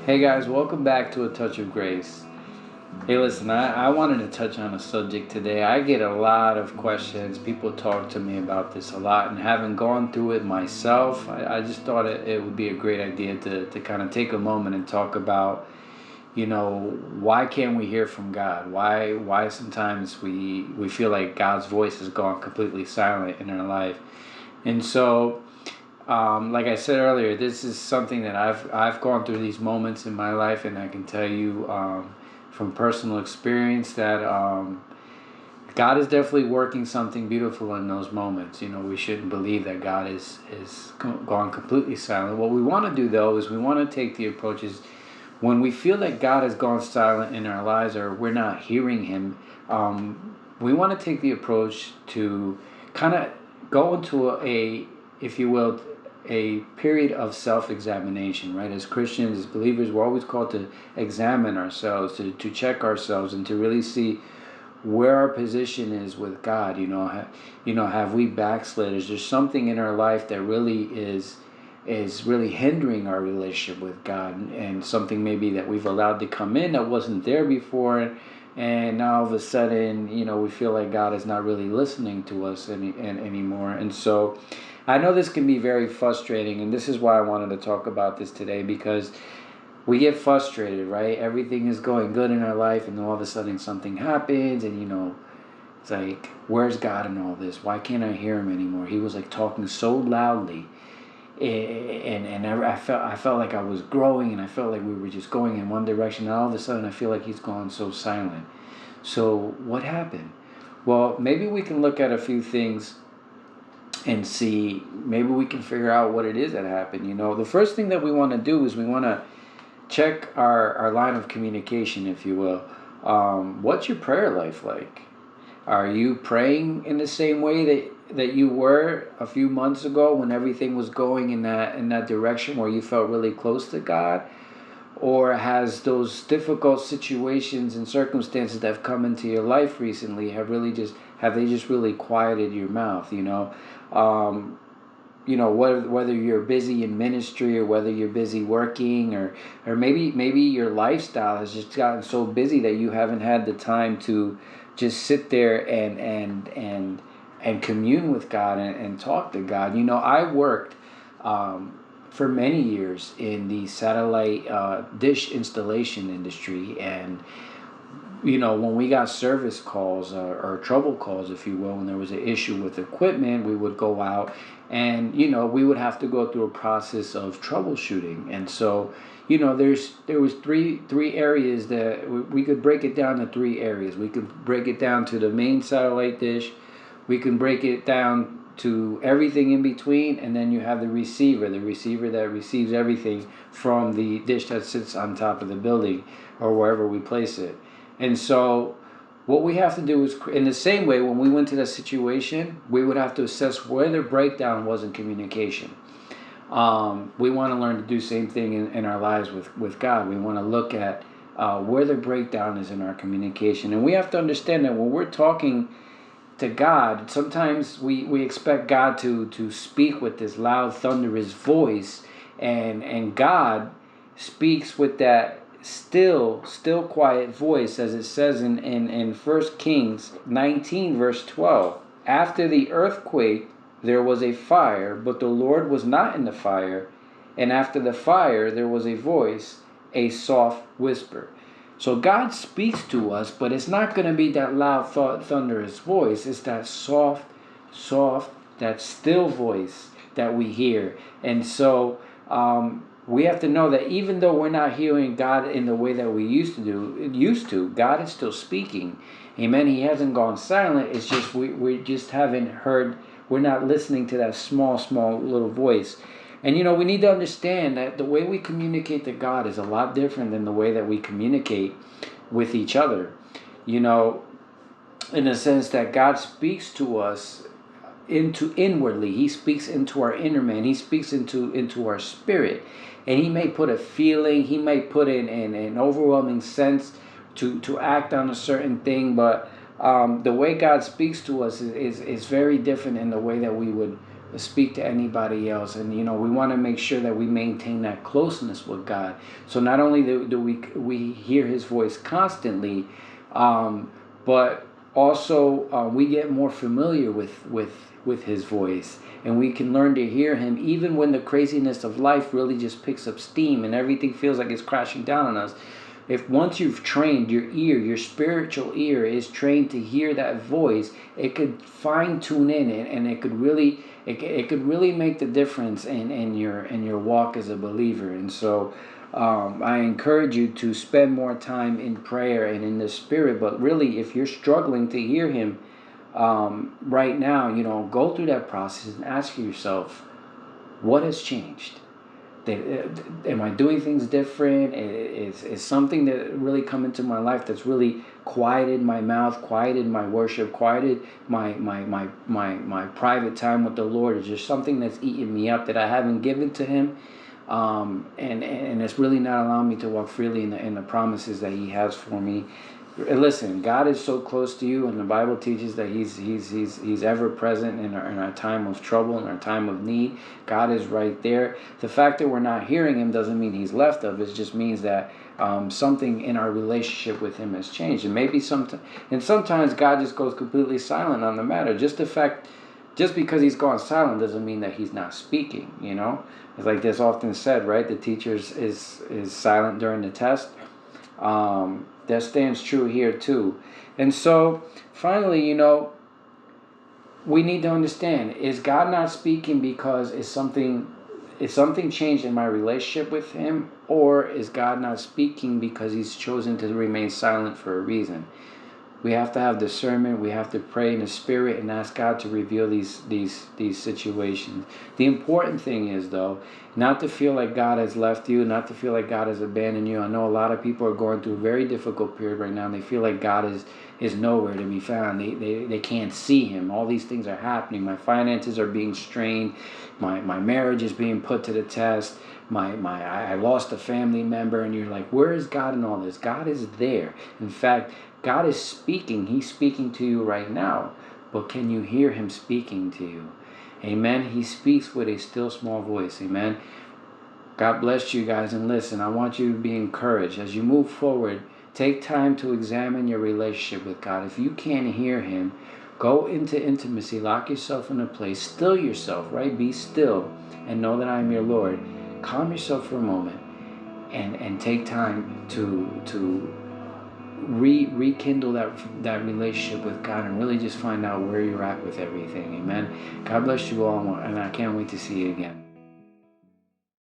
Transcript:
Hey guys, welcome back to A Touch of Grace. Hey, listen, I wanted to touch on a subject today. I get a lot of questions. People talk to me about this a lot, and having gone through it myself, I just thought it would be a great idea to kind of take a moment and talk about, why can't we hear from God? Why sometimes we feel like God's voice has gone completely silent in our life. And so like I said earlier, this is something that I've gone through these moments in my life, and I can tell you from personal experience that God is definitely working something beautiful in those moments. We shouldn't believe that God is gone completely silent. What we want to do though is we want to take the approach is when we feel that God has gone silent in our lives or we're not hearing Him, we want to take the approach to kind of go into if you will, a period of self-examination, right? As Christians, as believers, we're always called to examine ourselves, to check ourselves, and to really see where our position is with God. Have we backslid? Is there something in our life that really is really hindering our relationship with God, and something maybe that we've allowed to come in that wasn't there before, and now all of a sudden, we feel like God is not really listening to us anymore. And so I know this can be very frustrating, and this is why I wanted to talk about this today, because we get frustrated, right? Everything is going good in our life, and then all of a sudden something happens, and it's like, where's God in all this? Why can't I hear Him anymore? He was like talking so loudly, and I felt like I was growing, and I felt like we were just going in one direction, and all of a sudden I feel like He's gone so silent. So what happened? Well, maybe we can look at a few things and see, maybe we can figure out what it is that happened. The first thing that we want to do is we want to check our line of communication, if you will. What's your prayer life like? Are you praying in the same way that you were a few months ago when everything was going in that direction where you felt really close to God? Or has those difficult situations and circumstances that have come into your life recently have they just really quieted your mouth? Whether you're busy in ministry or whether you're busy working, or maybe your lifestyle has just gotten so busy that you haven't had the time to just sit there and commune with God and talk to God. I worked for many years in the satellite dish installation industry, and when we got service calls or trouble calls, if you will, when there was an issue with equipment, we would go out and, we would have to go through a process of troubleshooting. And so, there was three areas that we could break it down to three areas. We could break it down to the main satellite dish. We can break it down to everything in between, and then you have the receiver that receives everything from the dish that sits on top of the building or wherever we place it. And so what we have to do is, in the same way, when we went to that situation, we would have to assess where the breakdown was in communication. We want to learn to do the same thing in our lives with God. We want to look at where the breakdown is in our communication. And we have to understand that when we're talking to God, sometimes we expect God to speak with this loud, thunderous voice, and God speaks with that still quiet voice, as it says in 1 Kings 19 verse 12. After the earthquake there was a fire, but the Lord was not in the fire, and after the fire there was a voice, a soft whisper. So God speaks to us, but it's not going to be that loud, thunderous voice. It's that soft, that still voice that we hear. And so we have to know that even though we're not hearing God in the way that we used to, God is still speaking. Amen. He hasn't gone silent. It's just we just haven't heard. We're not listening to that small little voice. And we need to understand that the way we communicate to God is a lot different than the way that we communicate with each other. In the sense that God speaks to us inwardly. He speaks into our inner man. He speaks into our spirit. And He may put a feeling, He may put in an overwhelming sense to act on a certain thing, but the way God speaks to us is very different in the way that we would speak to anybody else. And we want to make sure that we maintain that closeness with God. So not only do we hear His voice constantly, but also we get more familiar with His voice, and we can learn to hear Him even when the craziness of life really just picks up steam and everything feels like it's crashing down on us. If once you've trained your ear, your spiritual ear is trained to hear that voice, it could fine tune in it, and it could really make the difference in your walk as a believer. And so I encourage you to spend more time in prayer and in the Spirit. But really, if you're struggling to hear Him right now, go through that process and ask yourself, what has changed? Am I doing things different? Is something that really come into my life that's really quieted my mouth, quieted my worship, quieted my private time with the Lord? Is there something that's eating me up that I haven't given to Him? And it's really not allowing me to walk freely in the promises that He has for me. Listen, God is so close to you, and the Bible teaches that He's ever present in our time of trouble, in our time of need. God is right there. The fact that we're not hearing Him doesn't mean He's left us. It just means that something in our relationship with Him has changed. And maybe sometimes God just goes completely silent on the matter. Just because He's gone silent doesn't mean that He's not speaking. It's like this often said, right? The teacher is silent during the test. That stands true here too. And so finally, we need to understand, is God not speaking because is something changed in my relationship with Him, or is God not speaking because He's chosen to remain silent for a reason? We have to have discernment. We have to pray in the Spirit and ask God to reveal these situations. The important thing is, though, not to feel like God has left you, not to feel like God has abandoned you. I know a lot of people are going through a very difficult period right now, and they feel like God is nowhere to be found. They can't see Him. All these things are happening. My finances are being strained. My marriage is being put to the test. I lost a family member, and you're like, where is God in all this? God is there. In fact, God is speaking. He's speaking to you right now. But can you hear Him speaking to you? Amen. He speaks with a still small voice. Amen. God bless you guys. And listen, I want you to be encouraged. As you move forward, take time to examine your relationship with God. If you can't hear Him, go into intimacy. Lock yourself in a place. Still yourself, right? Be still and know that I am your Lord. Calm yourself for a moment and take time to rekindle that relationship with God and really just find out where you're at with everything. Amen. God bless you all, and I can't wait to see you again.